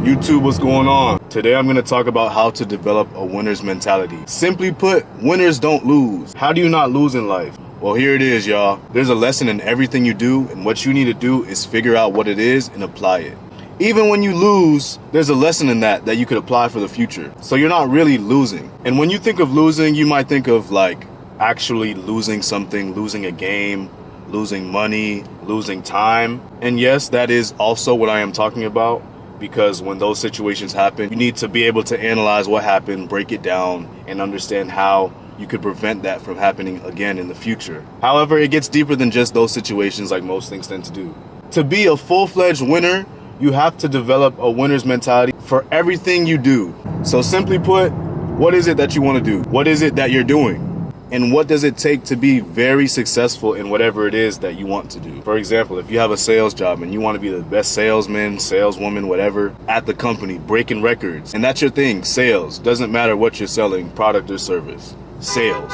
YouTube, what's going on? Today I'm going to talk about how to develop a winner's mentality. Simply put, winners don't lose. How do you not lose in life? Well, here it is, y'all. There's a lesson in everything you do, and what you need to do is figure out what it is and apply it. Even when you lose, there's a lesson in that you could apply for the future. So you're not really losing. And when you think of losing, you might think of like actually losing something, losing a game, losing money, losing time. And yes, that is also what I am talking about, because when those situations happen, you need to be able to analyze what happened, break it down, and understand how you could prevent that from happening again in the future. However, it gets deeper than just those situations like most things tend to do. To be a full-fledged winner, you have to develop a winner's mentality for everything you do. So simply put, what is it that you want to do? What is it that you're doing? And what does it take to be very successful in whatever it is that you want to do? For example, if you have a sales job and you want to be the best salesman, saleswoman, whatever, at the company, breaking records, and that's your thing, sales. Doesn't matter what you're selling, product or service. Sales.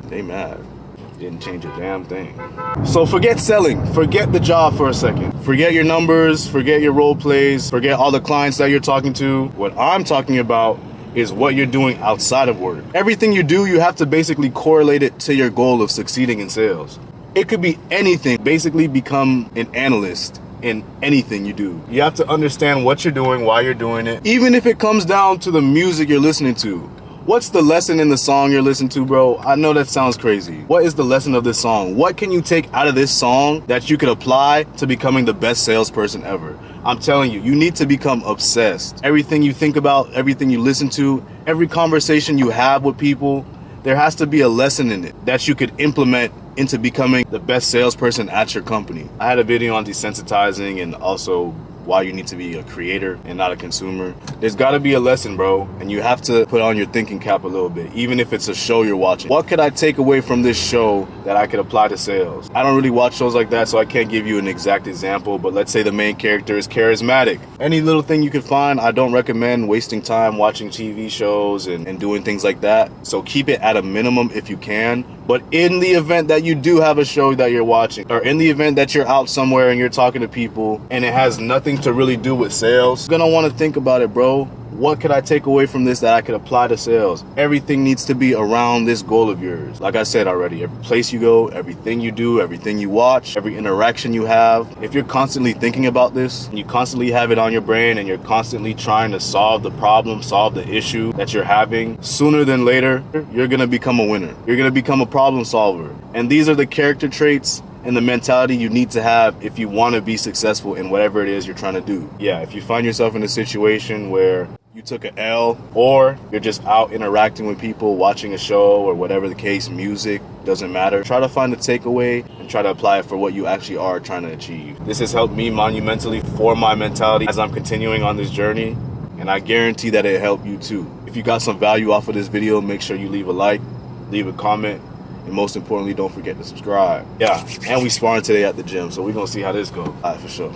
They mad. Didn't change a damn thing. So forget selling. Forget the job for a second. Forget your numbers. Forget your role plays. Forget all the clients that you're talking to. What I'm talking about is what you're doing outside of work. Everything you do, you have to basically correlate it to your goal of succeeding in sales. It could be anything. Basically become an analyst in anything you do. You have to understand what you're doing, why you're doing it. Even if it comes down to the music you're listening to. What's the lesson in the song you're listening to, bro? I know that sounds crazy. What is the lesson of this song? What can you take out of this song that you could apply to becoming the best salesperson ever? I'm telling you, you need to become obsessed. Everything you think about, everything you listen to, every conversation you have with people, there has to be a lesson in it that you could implement into becoming the best salesperson at your company. I had a video on desensitizing and also why you need to be a creator and not a consumer. There's got to be a lesson, bro, and you have to put on your thinking cap a little bit, even if it's a show you're watching. What could I take away from this show that I could apply to sales? I don't really watch shows like that, so I can't give you an exact example, but let's say the main character is charismatic. Any little thing you can find, I don't recommend wasting time watching TV shows and doing things like that. So keep it at a minimum if you can. But in the event that you do have a show that you're watching, or in the event that you're out somewhere and you're talking to people and it has nothing to really do with sales, you're gonna want to think about it, bro. What could I take away from this that I could apply to sales? Everything needs to be around this goal of yours. Like I said already, every place you go, everything you do, everything you watch, every interaction you have, if you're constantly thinking about this, and you constantly have it on your brain and you're constantly trying to solve the problem, solve the issue that you're having, sooner than later, you're gonna become a winner. You're gonna become a problem solver. And these are the character traits and the mentality you need to have if you want to be successful in whatever it is you're trying to do. Yeah, if you find yourself in a situation where you took an L, or you're just out interacting with people, watching a show or whatever the case, music, doesn't matter. Try to find a takeaway and try to apply it for what you actually are trying to achieve. This has helped me monumentally for my mentality as I'm continuing on this journey, and I guarantee that it'll help you too. If you got some value off of this video, make sure you leave a like, leave a comment, and most importantly, don't forget to subscribe. Yeah, and we sparring today at the gym, so we're gonna see how this goes. All right, for sure.